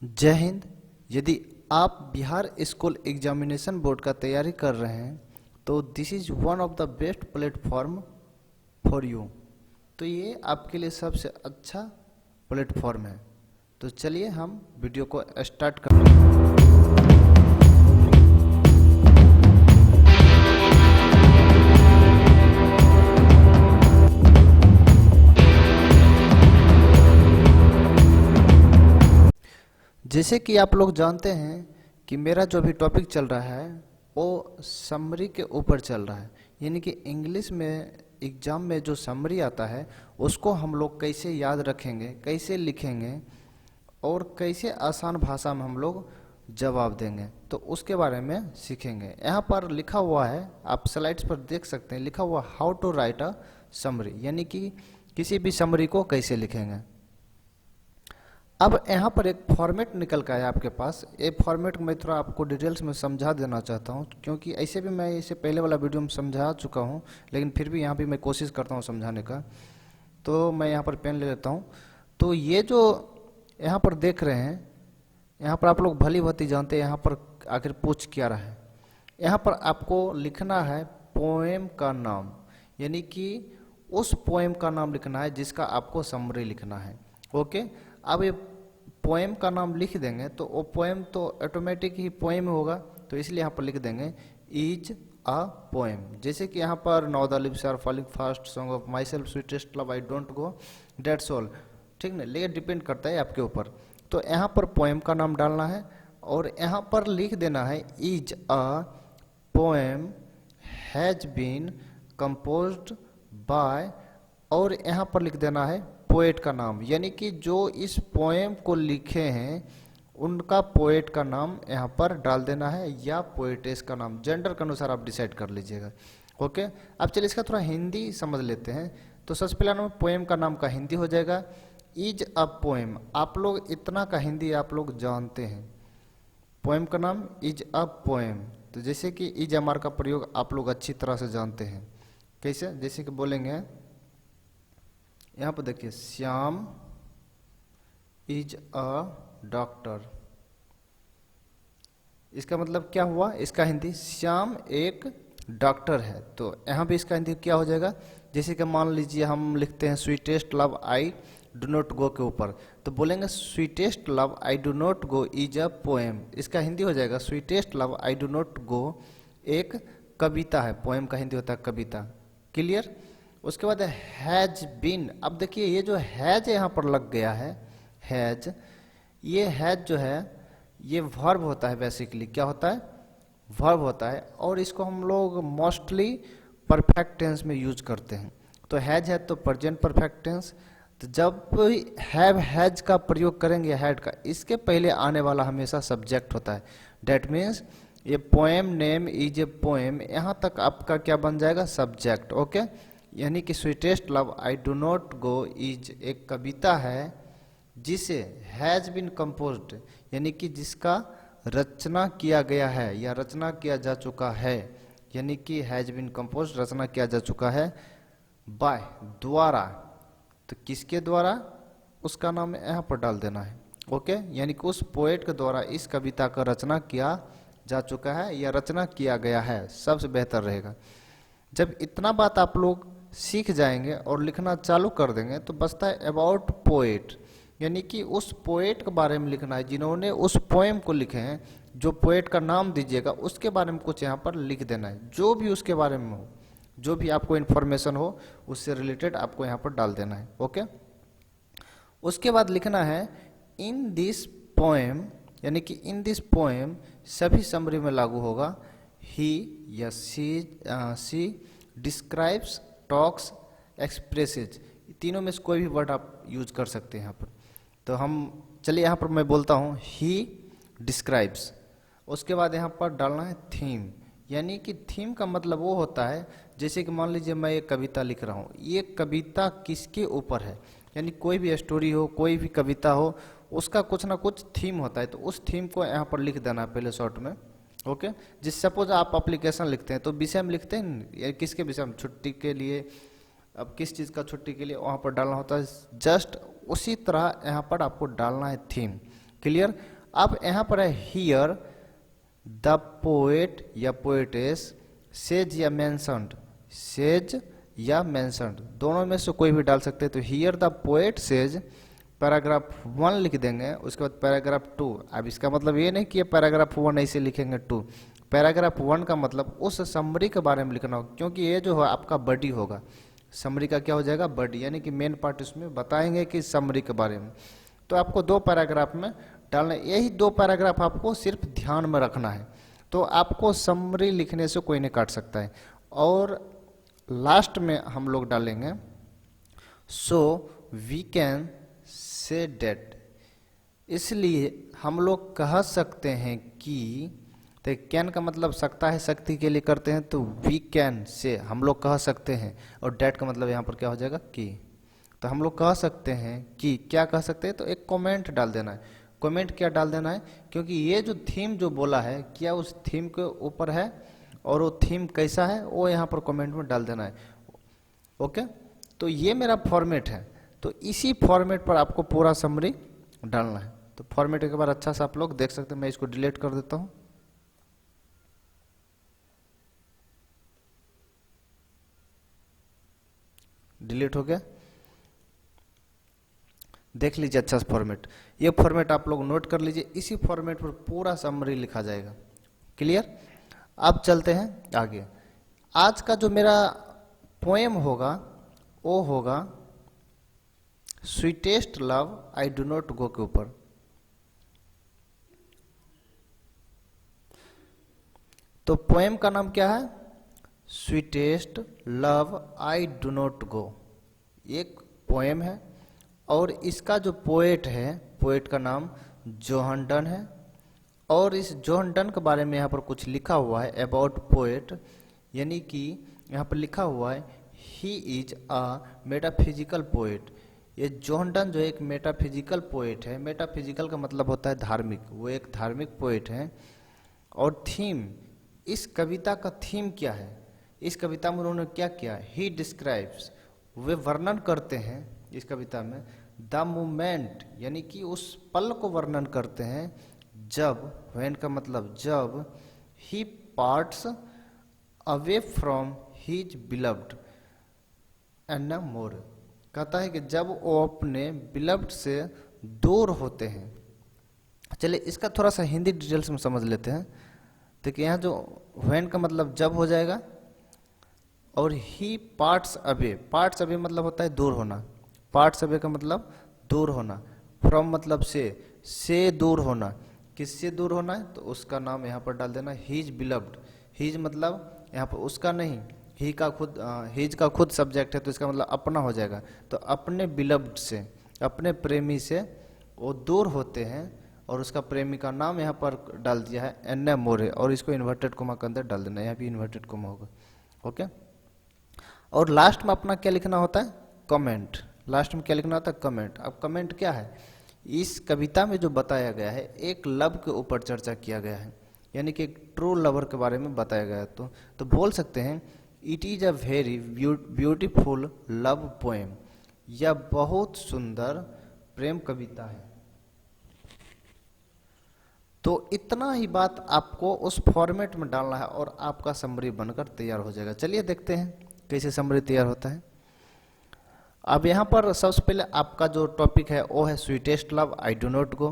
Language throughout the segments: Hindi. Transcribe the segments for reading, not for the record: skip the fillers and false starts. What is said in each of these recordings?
जय हिंद। यदि आप बिहार स्कूल एग्जामिनेशन बोर्ड का तैयारी कर रहे हैं तो this is one of the best platform for you. तो ये आपके लिए सबसे अच्छा प्लेटफॉर्म है। तो चलिए हम वीडियो को स्टार्ट करते हैं। जैसे कि आप लोग जानते हैं कि मेरा जो भी टॉपिक चल रहा है वो समरी के ऊपर चल रहा है, यानी कि इंग्लिश में एग्ज़ाम में जो समरी आता है उसको हम लोग कैसे याद रखेंगे, कैसे लिखेंगे और कैसे आसान भाषा में हम लोग जवाब देंगे, तो उसके बारे में सीखेंगे। यहाँ पर लिखा हुआ है, आप स्लाइड्स पर देख सकते हैं, लिखा हुआ how to write a summary, यानी कि किसी भी समरी को कैसे लिखेंगे। अब यहाँ पर एक फॉर्मेट निकल का है आपके पास। ये फॉर्मेट मैं थोड़ा आपको डिटेल्स में समझा देना चाहता हूँ, क्योंकि ऐसे भी मैं इसे पहले वाला वीडियो में समझा चुका हूँ, लेकिन फिर भी यहाँ भी मैं कोशिश करता हूँ समझाने का। तो मैं यहाँ पर पेन ले लेता हूँ। तो ये जो यहाँ पर देख रहे हैं, यहाँ पर आप लोग भली भांति जानते हैं यहाँ पर आखिर पूछ क्या रहा है। यहाँ पर आपको लिखना है पोएम का नाम, यानी कि उस पोएम का नाम लिखना है जिसका आपको समरी लिखना है। ओके, अब ये पोएम का नाम लिख देंगे तो वो पोएम तो ऑटोमेटिक ही पोएम होगा, तो इसलिए यहाँ पर लिख देंगे इज अ पोएम। जैसे कि यहाँ पर now the leaves are falling fast, song of myself, sweetest love, I don't go, dates all. ठीक ना, लेकिन डिपेंड करता है आपके ऊपर। तो यहाँ पर पोएम का नाम डालना है और यहाँ पर लिख देना है is a poem has been composed by, और यहाँ पर लिख देना है पोएट का नाम, यानी कि जो इस पोएम को लिखे हैं उनका पोएट का नाम यहाँ पर डाल देना है, या पोएटेस का नाम, जेंडर के अनुसार आप डिसाइड कर लीजिएगा। ओके, अब चलिए इसका थोड़ा हिंदी समझ लेते हैं। तो सबसे पहला नाम पोएम का नाम का हिंदी हो जाएगा इज अ पोएम। आप लोग इतना का हिंदी आप लोग जानते हैं, पोएम का नाम इज अ पोएम। तो जैसे कि इज अमर का प्रयोग आप लोग अच्छी तरह से जानते हैं। कैसे? जैसे कि बोलेंगे, यहाँ पर देखिए, श्याम इज अ डॉक्टर। इसका मतलब क्या हुआ? इसका हिंदी श्याम एक डॉक्टर है। तो यहाँ भी इसका हिंदी क्या हो जाएगा? जैसे कि मान लीजिए हम लिखते हैं sweetest love I do not go के ऊपर, तो बोलेंगे sweetest love I do not go is a poem. इसका हिंदी हो जाएगा sweetest love I do not go एक कविता है। पोएम का हिंदी होता है कविता। क्लियर? उसके बाद हैज बीन। अब देखिए ये जो हैज यहाँ पर लग गया है, हैज, ये हैज जो है ये वर्ब होता है। बेसिकली क्या होता है? वर्ब होता है, और इसको हम लोग मोस्टली परफेक्ट टेंस में यूज करते हैं। तो हैज है तो प्रेजेंट परफेक्ट टेंस। तो जब भी हैव हैज का प्रयोग करेंगे हैड का, इसके पहले आने वाला हमेशा सब्जेक्ट होता है। डेट मीन्स ये poem name is a poem, यहाँ तक आपका क्या बन जाएगा? सब्जेक्ट। ओके, यानी कि sweetest love I do not go is एक कविता है जिसे हैज बीन कंपोज्ड, यानी कि जिसका रचना किया गया है या रचना किया जा चुका है, यानी कि हैज बीन कंपोज्ड रचना किया जा चुका है, बाय द्वारा। तो किसके द्वारा? उसका नाम यहाँ पर डाल देना है। ओके, यानी कि उस पोएट के द्वारा इस कविता का रचना किया जा चुका है या रचना किया गया है, सबसे बेहतर रहेगा। जब इतना बात आप लोग सीख जाएंगे और लिखना चालू कर देंगे तो बचता है अबाउट पोएट, यानी कि उस पोएट के बारे में लिखना है जिन्होंने उस पोएम को लिखे हैं। जो पोएट का नाम दीजिएगा उसके बारे में कुछ यहाँ पर लिख देना है, जो भी उसके बारे में हो, जो भी आपको इन्फॉर्मेशन हो उससे रिलेटेड आपको यहाँ पर डाल देना है। ओके, उसके बाद लिखना है इन दिस पोएम, यानी कि इन दिस पोएम सभी समरी में लागू होगा। ही या सी डिस्क्राइब्स, टॉक्स, एक्सप्रेसेज, तीनों में से कोई भी वर्ड आप यूज कर सकते हैं यहाँ पर। तो हम चलिए यहाँ पर मैं बोलता हूँ ही डिस्क्राइब्स। उसके बाद यहाँ पर डालना है थीम, यानी कि थीम का मतलब वो होता है, जैसे कि मान लीजिए मैं एक कविता लिख रहा हूँ, ये कविता किसके ऊपर है, यानी कोई भी स्टोरी हो, कोई भी कविता हो, उसका कुछ ना कुछ थीम होता है। तो उस थीम को यहाँ पर लिख देना है पहले शॉर्ट में। ओके, जिस सपोज आप एप्लीकेशन लिखते हैं तो विषय में लिखते हैं या किसके विषय में, छुट्टी के लिए, अब किस चीज़ का छुट्टी के लिए वहाँ पर डालना होता है। जस्ट उसी तरह यहाँ पर आपको डालना है थीम। क्लियर। अब यहाँ पर है हियर द पोएट या पोएटेस सेज या मेंशन्ड, सेज या मेंशन्ड दोनों में से कोई भी डाल सकते हैं। तो here the poet says paragraph 1 लिख देंगे, उसके बाद पैराग्राफ 2। अब इसका मतलब ये नहीं कि पैराग्राफ 1 ऐसे लिखेंगे 2, पैराग्राफ 1 का मतलब उस समरी के बारे में लिखना होगा, क्योंकि ये जो है आपका बॉडी होगा। समरी का क्या हो जाएगा, बॉडी, यानी कि मेन पार्ट उसमें बताएंगे कि समरी के बारे में। तो आपको 2 पैराग्राफ में डालना, यही 2 पैराग्राफ आपको सिर्फ ध्यान में रखना है। तो आपको समरी लिखने से कोई नहीं काट सकता है। और लास्ट में हम लोग डालेंगे so we can say that, इसलिए हम लोग कह सकते हैं कि, तो कैन का मतलब सकता है, शक्ति के लिए करते हैं, तो वी कैन से हम लोग कह सकते हैं, और डेट का मतलब यहाँ पर क्या हो जाएगा कि। तो हम लोग कह सकते हैं कि, क्या कह सकते हैं, तो एक कमेंट डाल देना है। कमेंट क्या डाल देना है, क्योंकि ये जो थीम जो बोला है क्या उस थीम के ऊपर है और वो थीम कैसा है वो यहाँ पर कमेंट में डाल देना है। ओके, तो ये मेरा फॉर्मेट है, तो इसी फॉर्मेट पर आपको पूरा समरी डालना है। तो फॉर्मेट एक बार अच्छा सा आप लोग देख सकते हैं। मैं इसको डिलीट कर देता हूँ। डिलीट हो गया, देख लीजिए अच्छा सा फॉर्मेट। ये फॉर्मेट आप लोग नोट कर लीजिए, इसी फॉर्मेट पर पूरा समरी लिखा जाएगा। क्लियर। अब चलते हैं आगे। आज का जो मेरा पोएम होगा वो होगा sweetest love I do not go के ऊपर। तो पोएम का नाम क्या है, sweetest love I do not go, एक पोएम है। और इसका जो पोएट है, पोएट का नाम जोहन डन है। और इस जोहन डन के बारे में यहाँ पर कुछ लिखा हुआ है अबाउट पोएट, यानी कि यहाँ पर लिखा हुआ है he is a metaphysical poet. ये जोहन डन जो एक मेटाफिजिकल पोएट है, मेटाफिजिकल का मतलब होता है धार्मिक, वो एक धार्मिक पोएट है। और थीम, इस कविता का थीम क्या है, इस कविता में उन्होंने क्या किया, ही डिस्क्राइब्स, वे वर्णन करते हैं इस कविता में द मोमेंट, यानी कि उस पल को वर्णन करते हैं जब, व्हेन का मतलब जब, he parts away from his beloved and more, कहता है कि जब वो अपने बिलव्ड से दूर होते हैं। चलिए इसका थोड़ा सा हिंदी डिटेल्स में समझ लेते हैं। देखिए यहाँ जो व्हेन का मतलब जब हो जाएगा, और ही पार्ट्स अवे, पार्ट्स अवे मतलब होता है दूर होना, पार्ट्स अवे का मतलब दूर होना, फ्रॉम मतलब से दूर होना, किससे दूर होना है, तो उसका नाम यहाँ पर डाल देना हिज बिलव्ड। हिज मतलब यहाँ पर उसका नहीं, ही का खुद, हिज का खुद सब्जेक्ट है, तो इसका मतलब अपना हो जाएगा। तो अपने बिलव्ड से, अपने प्रेमी से वो दूर होते हैं, और उसका प्रेमी का नाम यहाँ पर डाल दिया है एन मोरे, और इसको इन्वर्टेड कोमा के अंदर डाल देना, यहाँ भी इन्वर्टेड कोमा होगा। ओके, और लास्ट में अपना क्या लिखना होता है, कमेंट। लास्ट में क्या लिखना होता है, कमेंट। अब कमेंट क्या है, इस कविता में जो बताया गया है एक लव के ऊपर चर्चा किया गया है, यानी कि एक ट्रू लवर के बारे में बताया गया है। तो बोल सकते हैं it is a very beautiful love poem, यह बहुत सुंदर प्रेम कविता है। तो इतना ही बात आपको उस फॉर्मेट में डालना है और आपका समरी बनकर तैयार हो जाएगा। चलिए देखते हैं कैसे समरी तैयार होता है। अब यहाँ पर सबसे पहले आपका जो टॉपिक है वो है sweetest love I do not go,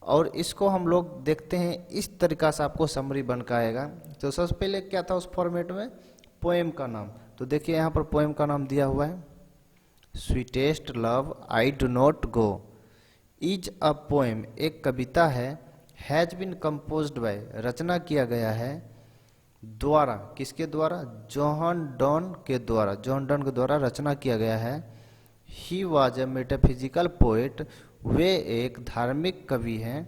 और इसको हम लोग देखते हैं इस तरीका से आपको समरी बन के आएगा। तो सबसे पहले क्या था उस फॉर्मेट में, पोएम का नाम। तो देखिए यहाँ पर पोएम का नाम दिया हुआ है sweetest love I do not go is a poem, एक कविता है, हैज बीन कंपोज्ड बाय, रचना किया गया है, द्वारा, किसके द्वारा, जोहन डॉन के द्वारा, जोहन डॉन के द्वारा रचना किया गया है। He was a metaphysical poet, वे एक धार्मिक कवि हैं।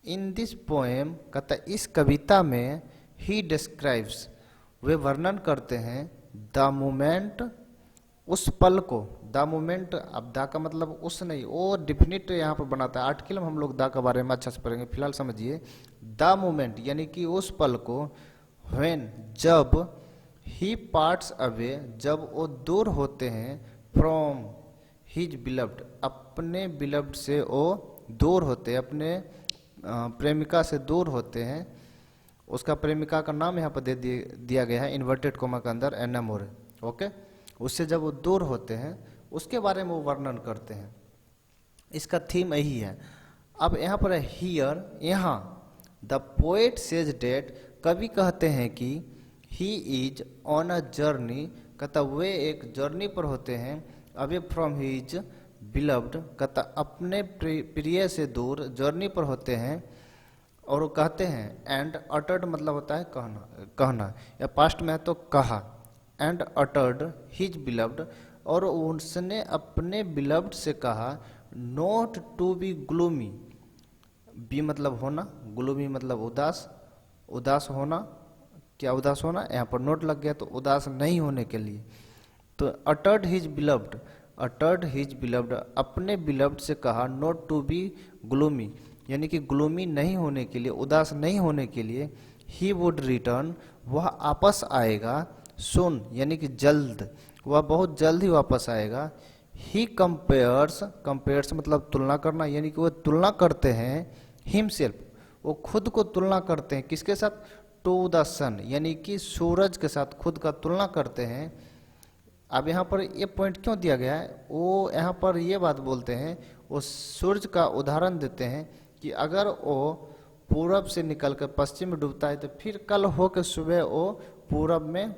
इन दिस पोएम, कहता इस कविता में, ही डिस्क्राइब्स, वे वर्णन करते हैं द मोमेंट, उस पल को, द मोमेंट, अब दा का मतलब उस नहीं, वो डिफिनिट यहाँ पर बनाता है। आर्टिकल में हम लोग दा के बारे में अच्छा से पढ़ेंगे, फिलहाल समझिए द मोमेंट यानी कि उस पल को, व्हेन जब, ही पार्ट्स अवे जब वो दूर होते हैं, फ्रॉम हिज बिलव्ड अपने बिलव्ड से वो दूर होते हैं, अपने प्रेमिका से दूर होते हैं, उसका प्रेमिका का नाम यहाँ पर दिया गया है इन्वर्टेड कोमा के अंदर, एनामोरे। ओके, उससे जब वो दूर होते हैं उसके बारे में वो वर्णन करते हैं। इसका थीम यही है। अब यहाँ पर हियर, यहाँ द पोएट सेज डेट, कवि कहते हैं कि he is on a journey, कहता वे एक जर्नी पर होते हैं, अवे फ्रॉम हिज बिलव्ड, कहता अपने प्रिय से दूर जर्नी पर होते हैं। और वो कहते हैं एंड अटर्ड मतलब होता है कहना, या पास्ट में है तो कहा, एंड अटर्ड हिज बिलव्ड, और उसने अपने बिलव्ड से कहा not to be gloomy, be मतलब होना, ग्लूमी मतलब उदास, उदास होना, क्या उदास होना, यहाँ पर नोट लग गया तो उदास नहीं होने के लिए। तो uttered his beloved, uttered his beloved अपने बिलव्ड से कहा नॉट टू बी ग्लूमी, यानी कि ग्लूमी नहीं होने के लिए, उदास नहीं होने के लिए, ही वुड रिटर्न वह वापस आएगा, सुन यानी कि जल्द, वह बहुत जल्द ही वापस आएगा। ही कंपेयर्स, कंपेयर्स मतलब तुलना करना, यानी कि वह तुलना करते हैं हिमसेल्फ, वो खुद को तुलना करते हैं किसके साथ, टू द सन यानी कि सूरज के साथ खुद का तुलना करते हैं। अब यहाँ पर ये पॉइंट क्यों दिया गया है, वो यहाँ पर ये बात बोलते हैं, वो सूरज का उदाहरण देते हैं कि अगर वो पूरब से निकलकर पश्चिम में डूबता है तो फिर कल हो के सुबह वो पूरब में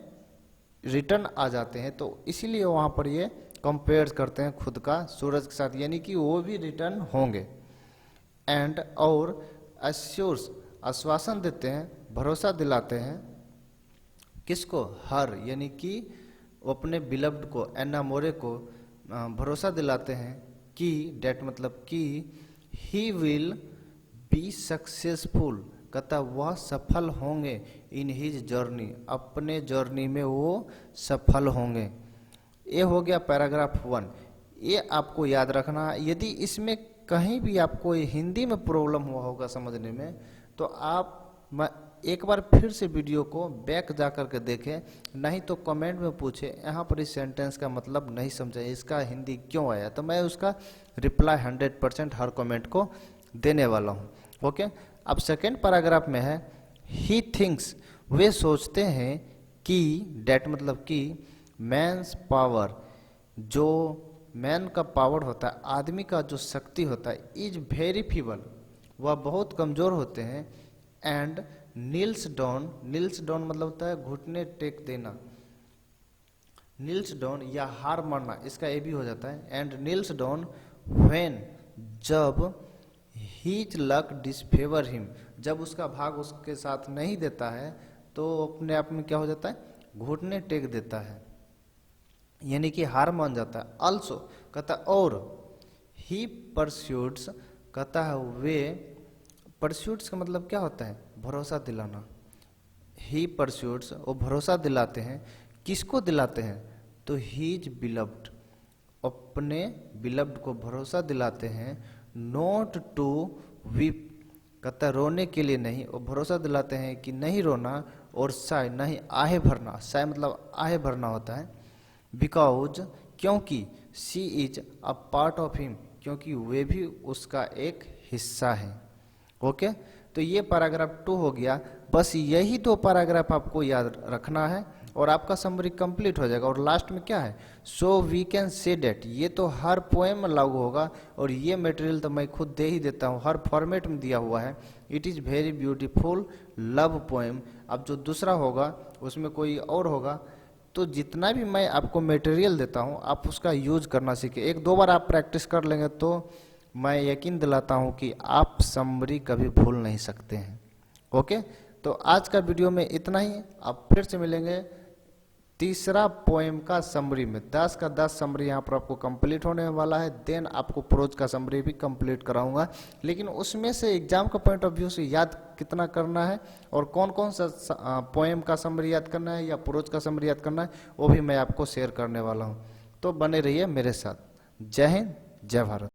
रिटर्न आ जाते हैं, तो इसीलिए वहाँ पर ये कंपेयर करते हैं खुद का सूरज के साथ, यानी कि वो भी रिटर्न होंगे। एंड और अश्योर्स आश्वासन देते हैं, भरोसा दिलाते हैं, किसको, हर यानी कि वो अपने बिलव्ड को, एनामोरे को भरोसा दिलाते हैं कि डेट मतलब कि ही विल बी सक्सेसफुल, कहता वह सफल होंगे, इन हिज जर्नी अपने जर्नी में वो सफल होंगे। ये हो गया पैराग्राफ 1, ये आपको याद रखना। यदि इसमें कहीं भी आपको हिंदी में प्रॉब्लम हुआ होगा समझने में, तो आप एक बार फिर से वीडियो को बैक जा कर के देखें, नहीं तो कमेंट में पूछे यहाँ पर इस सेंटेंस का मतलब नहीं समझा, इसका हिंदी क्यों आया, तो मैं उसका रिप्लाई 100% हर कमेंट को देने वाला हूँ। ओके, अब सेकेंड पैराग्राफ में है ही थिंक्स, वे सोचते हैं कि, डेट मतलब कि मैन्स पावर, जो मैन का पावर होता है, आदमी का जो शक्ति होता है, इज वेरी फीबल, वह बहुत कमज़ोर होते हैं। And Niels down, Niels down मतलब होता है घुटने टेक देना, नील्स डाउन या हार मारना, इसका ये भी हो जाता है। एंड नील्स डाउन व्हेन, जब हीज लक डिसफेवर हिम, जब उसका भाग उसके साथ नहीं देता है तो अपने आप में क्या हो जाता है, घुटने टेक देता है, यानी कि हार मान जाता है। ऑल्सो कहता और, ही परस्यूट्स, कहता है वे, परस्यूट्स का मतलब क्या होता है, भरोसा दिलाना। ही परस्यूट्स, वो भरोसा दिलाते हैं, किसको दिलाते हैं, तो हीज बिलव्ड, अपने बिलव्ड को भरोसा दिलाते हैं। नॉट टू वीप, कहता रोने के लिए नहीं, वो भरोसा दिलाते हैं कि नहीं रोना, और साय नहीं आहे भरना, साय मतलब आहे भरना होता है। बिकॉज क्योंकि, she is a part of him, क्योंकि वे भी उसका एक हिस्सा है। ओके, तो ये पैराग्राफ 2 हो गया। बस यही 2 पैराग्राफ आपको याद रखना है और आपका समरी कंप्लीट हो जाएगा। और लास्ट में क्या है, so we can say that, ये तो हर पोएम में लागू होगा, और ये मटेरियल तो मैं खुद दे ही देता हूँ, हर फॉर्मेट में दिया हुआ है। It is very beautiful love poem. अब जो दूसरा होगा उसमें कोई और होगा, तो जितना भी मैं आपको मटेरियल देता हूँ आप उसका यूज करना सीखें। 1-2 बार आप प्रैक्टिस कर लेंगे तो मैं यकीन दिलाता हूँ कि आप समरी कभी भूल नहीं सकते हैं। ओके, तो आज का वीडियो में इतना ही। आप फिर से मिलेंगे तीसरा पोएम का समरी में। 10 का 10 समरी यहाँ पर आपको कंप्लीट होने वाला है। देन आपको प्रोज का समरी भी कंप्लीट कराऊंगा, लेकिन उसमें से एग्जाम का पॉइंट ऑफ व्यू से याद कितना करना है और कौन कौन सा पोएम का समरी याद करना है या प्रोज का समरी याद करना है, वो भी मैं आपको शेयर करने वाला हूँ। तो बने रहिए मेरे साथ। जय हिंद, जय भारत।